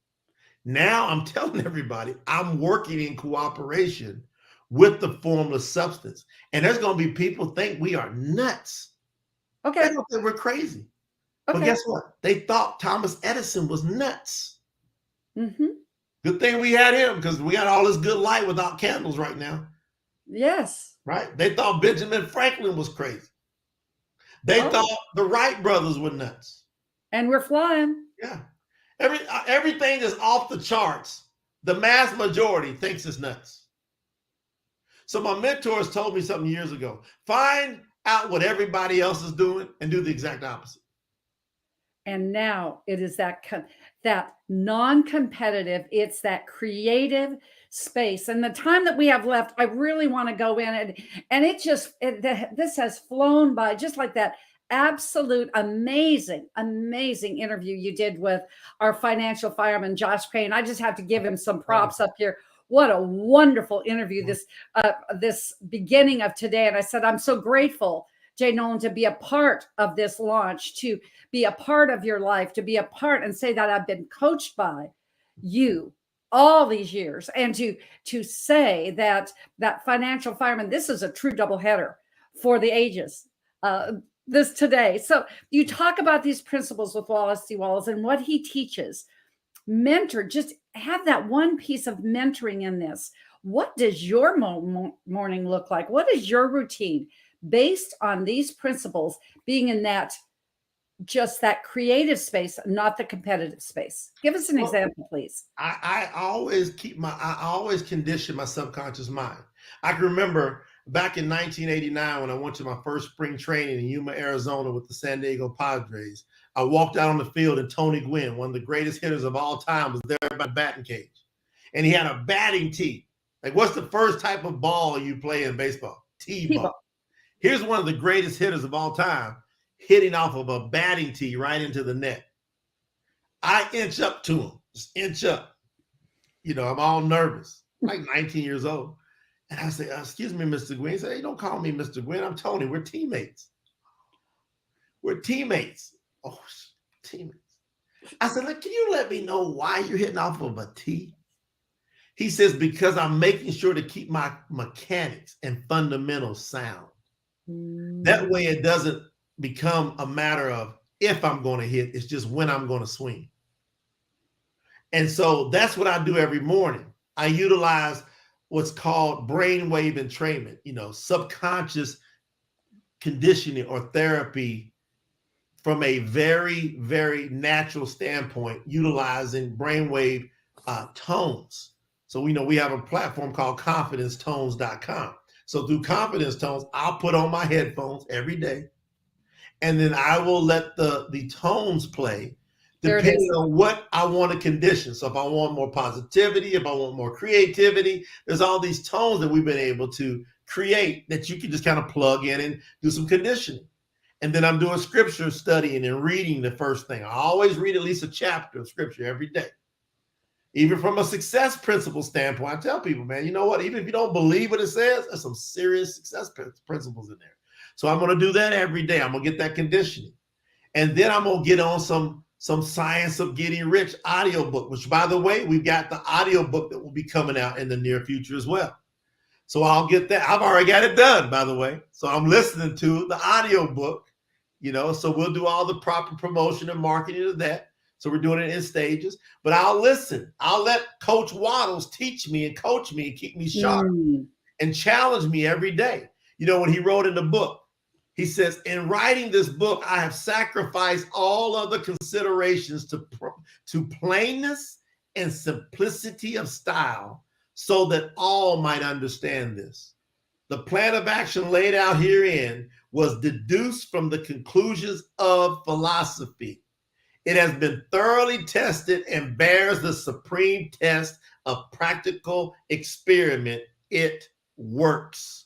Now I'm telling everybody I'm working in cooperation with the formless substance. And there's going to be people think we are nuts. Okay. They don't think we're crazy. Okay. But guess what? They thought Thomas Edison was nuts. Mm-hmm. Good thing we had him because we got all this good light without candles right now. Yes. Right? They thought Benjamin Franklin was crazy. They thought the Wright brothers were nuts. And we're flying. Yeah. Everything is off the charts. The mass majority thinks it's nuts. So my mentors told me something years ago. Find out what everybody else is doing and do the exact opposite. And now it is that non-competitive, it's that creative space. And the time that we have left, I really want to go in and this has flown by just like that. Absolute amazing interview you did with our financial fireman, Josh Payne. I just have to give him some props up here. What a wonderful interview this beginning of today. And I said, I'm so grateful, Jay Noland, to be a part of this launch, to be a part of your life, to be a part and say that I've been coached by you all these years. And to say that financial fireman, this is a true doubleheader for the ages. This today. So you talk about these principles with Wallace D. Wallace and what he teaches. Mentor, just have that one piece of mentoring in this. What does your morning look like? What is your routine based on these principles being in that creative space, not the competitive space? Give us an example, please. I always condition my subconscious mind. I can remember back in 1989, when I went to my first spring training in Yuma, Arizona with the San Diego Padres, I walked out on the field and Tony Gwynn, one of the greatest hitters of all time, was there by the batting cage. And he had a batting tee. Like, what's the first type of ball you play in baseball? T-ball. Here's one of the greatest hitters of all time hitting off of a batting tee right into the net. I inch up to him, just inch up. You know, I'm all nervous, like 19 years old. And I say, excuse me, Mr. Gwynn. He said, hey, don't call me Mr. Gwynn. I'm Tony. We're teammates. We're teammates. Oh, teammates. I said, look, can you let me know why you're hitting off of a tee? He says, because I'm making sure to keep my mechanics and fundamentals sound. That way it doesn't become a matter of if I'm going to hit. It's just when I'm going to swing. And so that's what I do every morning. I utilize what's called brainwave entrainment, subconscious conditioning or therapy from a very, very natural standpoint, utilizing brainwave tones So we have a platform called confidencetones.com. So through Confidence Tones, I'll put on my headphones every day, and then I will let the tones play depending on what I want to condition. So if I want more positivity, if I want more creativity, there's all these tones that we've been able to create that you can just kind of plug in and do some conditioning. And then I'm doing scripture studying and reading the first thing. I always read at least a chapter of scripture every day. Even from a success principle standpoint, I tell people, man, you know what? Even if you don't believe what it says, there's some serious success principles in there. So I'm going to do that every day. I'm going to get that conditioning. And then I'm going to get on some Science of Getting Rich audiobook, which, by the way, we've got the audiobook that will be coming out in the near future as well. So I'll get that. I've already got it done, by the way. So I'm listening to the audiobook, so we'll do all the proper promotion and marketing of that. So we're doing it in stages, but I'll listen. I'll let Coach Wattles teach me and coach me and keep me sharp and challenge me every day. When he wrote in the book, he says, in writing this book, I have sacrificed all other considerations to plainness and simplicity of style so that all might understand this. The plan of action laid out herein was deduced from the conclusions of philosophy. It has been thoroughly tested and bears the supreme test of practical experiment. It works.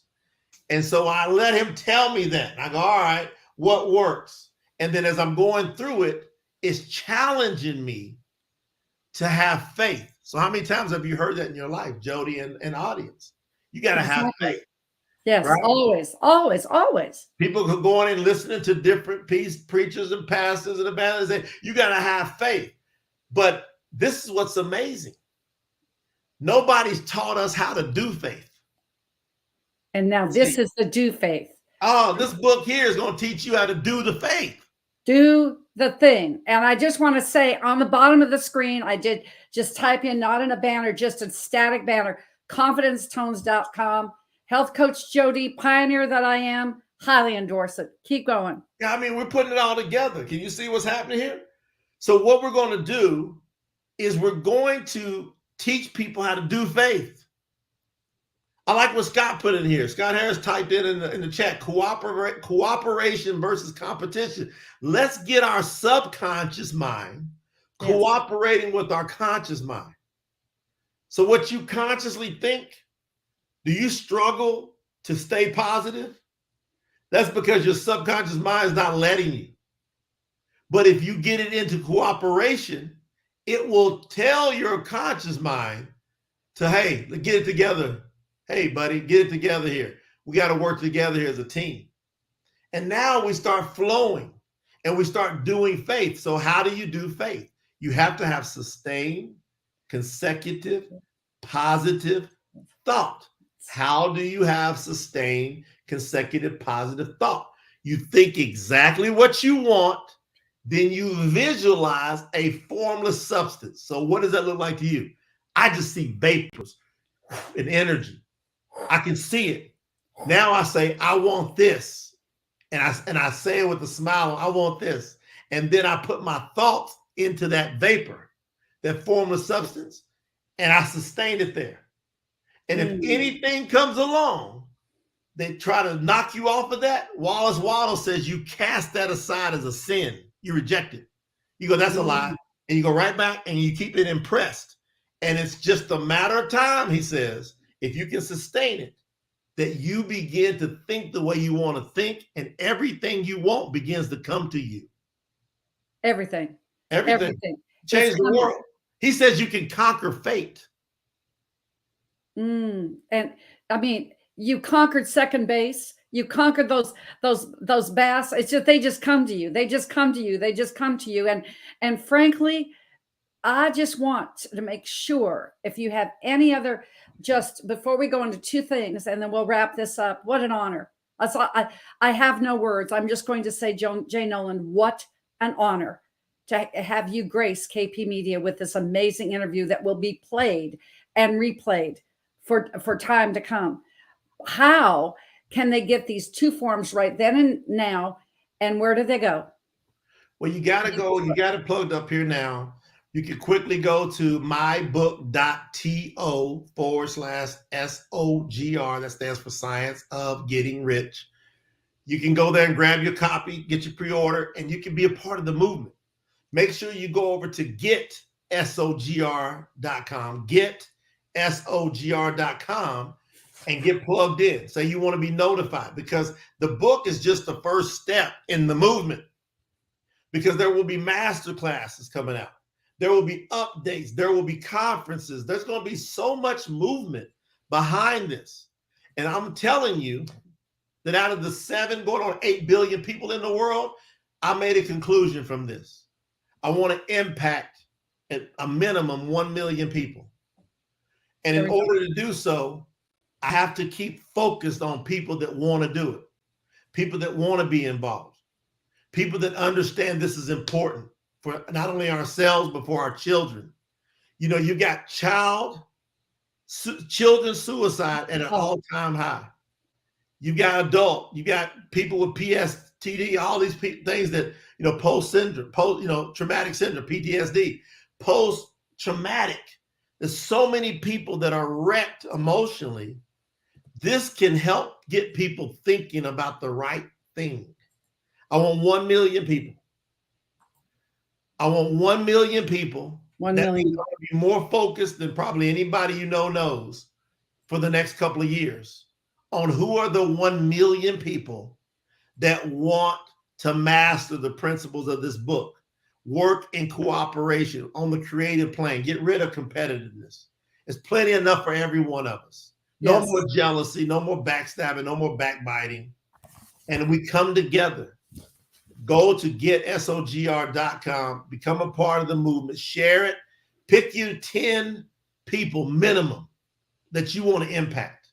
And so I let him tell me that. I go, all right, what works? And then as I'm going through it, it's challenging me to have faith. So how many times have you heard that in your life, Jody and audience? You got to have faith. Yes, right? Always. People could go on and listening to different preachers and pastors and evangelists and say, you got to have faith. But this is what's amazing. Nobody's taught us how to do faith. And now this is the do faith. Oh, this book here is going to teach you how to do the faith. Do the thing. And I just want to say on the bottom of the screen, I did just type in, not in a banner, just a static banner, confidencetones.com. Health Coach Jody, pioneer that I am, highly endorse it. Keep going. Yeah, we're putting it all together. Can you see what's happening here? So what we're going to do is we're going to teach people how to do faith. I like what Scott put in here. Scott Harris typed in the chat, cooperation versus competition. Let's get our subconscious mind cooperating with our conscious mind. So what you consciously think, do you struggle to stay positive? That's because your subconscious mind is not letting you. But if you get it into cooperation, it will tell your conscious mind to, hey, get it together. Hey, buddy, get it together here. We got to work together here as a team. And now we start flowing and we start doing faith. So how do you do faith? You have to have sustained, consecutive, positive thought. How do you have sustained, consecutive, positive thought? You think exactly what you want, then you visualize a formless substance. So what does that look like to you? I just see vapors and energy. I can see it. Now I say, I want this. And I say it with a smile, I want this. And then I put my thoughts into that vapor, that formless substance, and I sustain it there. And if anything comes along, they try to knock you off of that. Wallace says you cast that aside as a sin. You reject it. You go, that's a lie. And you go right back and you keep it impressed. And it's just a matter of time, he says, if you can sustain it, that you begin to think the way you want to think, and everything you want begins to come to you. Everything. Change the world. He says you can conquer fate. And you conquered second base. You conquered those bass. It's just, they just come to you. They just come to you. And frankly, I just want to make sure, if you have any other, just before we go into two things, and then we'll wrap this up. What an honor. I have no words. I'm just going to say, Jay Noland, what an honor to have you grace KP Media with this amazing interview that will be played and replayed for time to come. How can they get these two forms right then and now? And where do they go? Well, you got to go. You got it plugged up here now. You can quickly go to mybook.to/SOGR. That stands for Science of Getting Rich. You can go there and grab your copy, get your pre-order, and you can be a part of the movement. Make sure you go over to getsogr.com, getsogr.com, and get plugged in. Say you want to be notified, because the book is just the first step in the movement, because there will be master classes coming out. There will be updates. There will be conferences. There's going to be so much movement behind this. And I'm telling you that out of the 7 going on 8 billion people in the world, I made a conclusion from this. I want to impact at a minimum 1 million people. And in order to do so, I have to keep focused on people that want to do it, people that want to be involved, people that understand this is important for not only ourselves, but for our children. You know, you got children suicide at an all-time high. You got adult, you got people with PTSD, all these things that, you know, traumatic syndrome, PTSD, post-traumatic. There's so many people that are wrecked emotionally. This can help get people thinking about the right thing. I want 1 million people. I want 1 million people. 1 million. That be more focused than probably anybody you know knows for the next couple of years on who are the 1 million people that want to master the principles of this book, work in cooperation on the creative plane, get rid of competitiveness. There's plenty enough for every one of us. No more jealousy, no more backstabbing, no more backbiting. And we come together. Go to getsogr.com, become a part of the movement, share it, pick you 10 people minimum that you want to impact,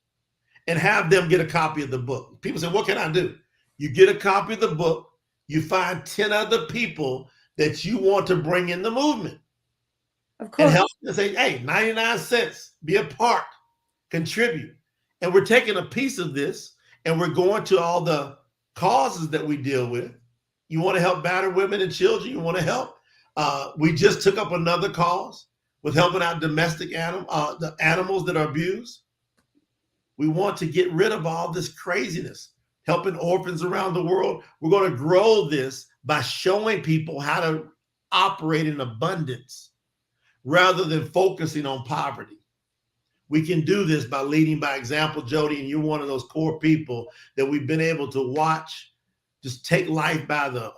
and have them get a copy of the book. People say, what can I do? You get a copy of the book, you find 10 other people that you want to bring in the movement. Of course. And help them say, hey, 99 cents, be a part, contribute. And we're taking a piece of this and we're going to all the causes that we deal with. You want to help battered women and children? You want to help? We just took up another cause with helping out domestic the animals that are abused. We want to get rid of all this craziness, helping orphans around the world. We're going to grow this by showing people how to operate in abundance rather than focusing on poverty. We can do this by leading by example, Jody, and you're one of those core people that we've been able to watch just take life by the,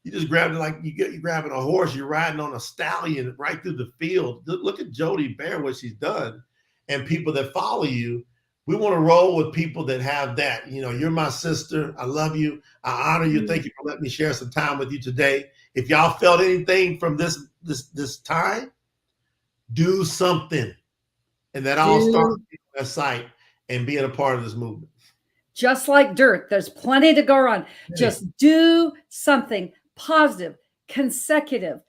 you just grab it like you're grabbing a horse, you're riding on a stallion right through the field. Look at Jody Byrne, what she's done, and people that follow you. We want to roll with people that have that. You know, you're my sister. I love you. I honor you. Thank you for letting me share some time with you today. If y'all felt anything from this time, do something. And that all starts with that site and being a part of this movement. Just like dirt, there's plenty to go around. Just do something positive, consecutive,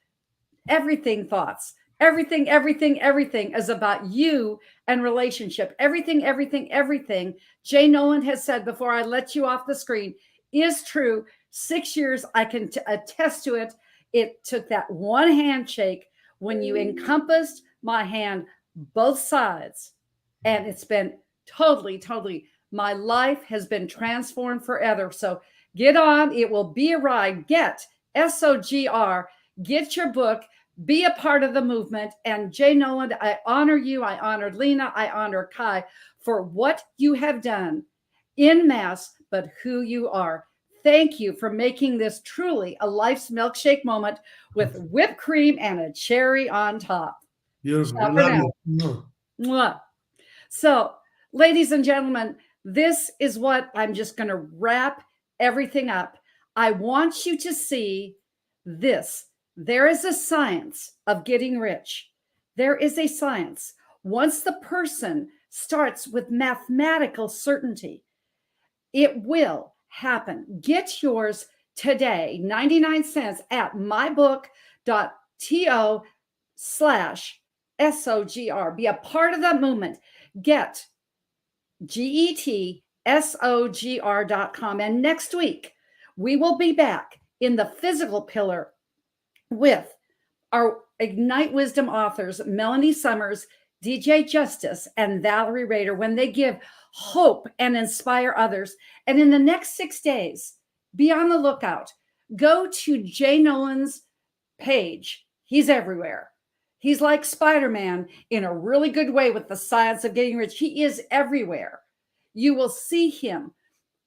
everything thoughts. Everything is about you and relationship. Everything Jay Noland has said before I let you off the screen is true. 6 years, I can attest to it. It took that one handshake when you encompassed my hand, both sides. And it's been totally, my life has been transformed forever. So get on. It will be a ride. Get SOGR. Get your book. Be a part of the movement. And Jay Noland, I honor you. I honor Lena. I honor Kai for what you have done in mass, but who you are. Thank you for making this truly a life's milkshake moment with whipped cream and a cherry on top. Beautiful. I love you. Mwah. So, ladies and gentlemen, this is what I'm just going to wrap everything up. I want you to see this. There is a science of getting rich. There is a science. Once the person starts with mathematical certainty, it will happen. Get yours today, 99 cents at mybook.to/SOGR. Be a part of that movement. Get GETSOGR.com. And next week, we will be back in the physical pillar with our Ignite Wisdom authors, Melanie Summers, DJ Justice, and Valerie Rader, when they give hope and inspire others. And in the next 6 days, be on the lookout. Go to Jay Noland's page. He's everywhere. He's like Spider-Man in a really good way with the science of getting rich. He is everywhere. You will see him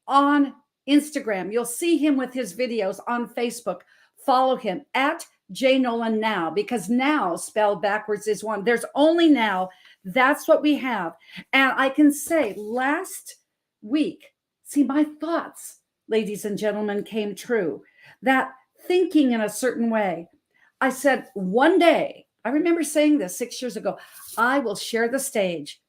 on Instagram. You'll see him with his videos on Facebook. Follow him at Jay Noland Now, because now spelled backwards is one. There's only now. That's what we have. And I can say last week, see, my thoughts, ladies and gentlemen, came true. That thinking in a certain way. I said one day, I remember saying this 6 years ago, I will share the stage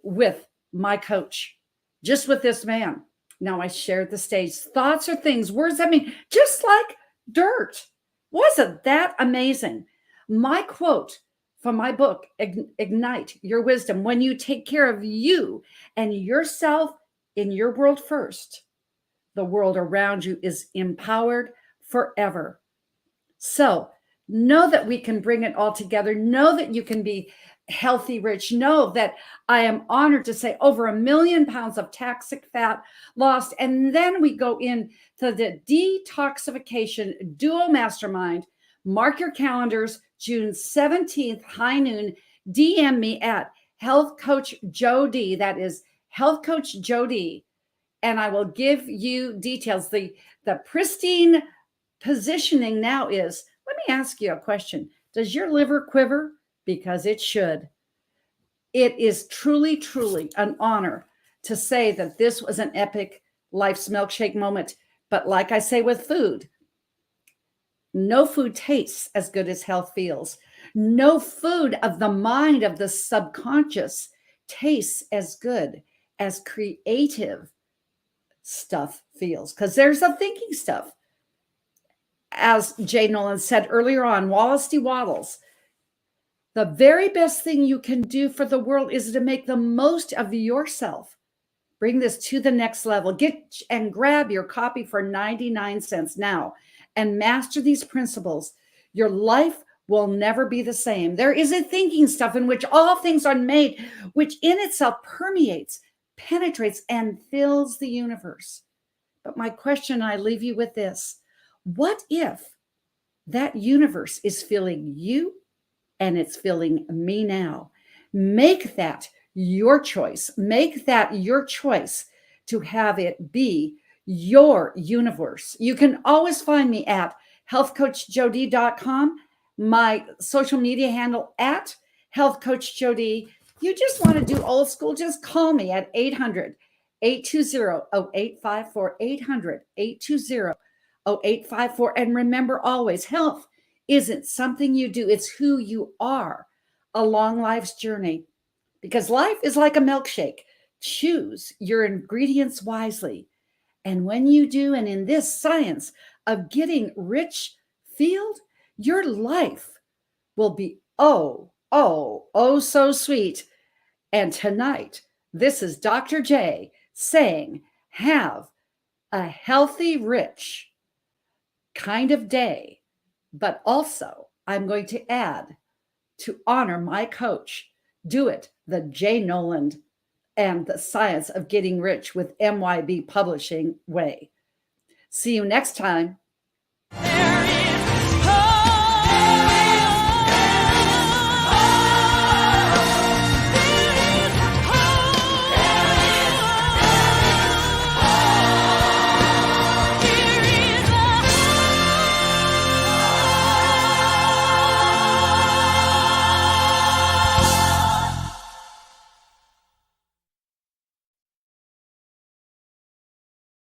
with my coach, just with this man. Now I shared the stage. Thoughts are things, words that mean, just like dirt. Wasn't that amazing? My quote from my book, Ignite Your Wisdom, when you take care of you and yourself in your world first, the world around you is empowered forever. So know that we can bring it all together. Know that you can be healthy, rich. Know that I am honored to say over 1 million pounds of toxic fat lost. And then we go into the detoxification duo mastermind. Mark your calendars, June 17th, high noon. DM me at Health Coach Joe D. That is Health Coach Joe D. And I will give you details. The pristine positioning now is, let me ask you a question. Does your liver quiver? Because it should. It is truly, truly an honor to say that this was an epic Life's Milkshake moment. But like I say with food, no food tastes as good as health feels. No food of the mind, of the subconscious, tastes as good as creative stuff feels. Because there's the thinking stuff. As Jay Noland said earlier on, Wallace D. Wattles, the very best thing you can do for the world is to make the most of yourself. Bring this to the next level. Get and grab your copy for 99 cents now and master these principles. Your life will never be the same. There is a thinking stuff in which all things are made, which in itself permeates, penetrates, and fills the universe. But my question, I leave you with this. What if that universe is filling you and it's filling me now? Make that your choice. Make that your choice to have it be your universe. You can always find me at healthcoachjod.com, my social media handle at healthcoachjod. You just want to do old school, just call me at 800-820-0854, 800-820-0854. And remember always, health isn't something you do. It's who you are along life's journey. Because life is like a milkshake. Choose your ingredients wisely. And when you do, and in this science of getting rich field, your life will be so sweet. And tonight, this is Dr. J saying, have a healthy, rich kind of day. But also, I'm going to add, to honor my coach, do it the Jay Noland and the Science of Getting Rich with MYB Publishing way. See you next time.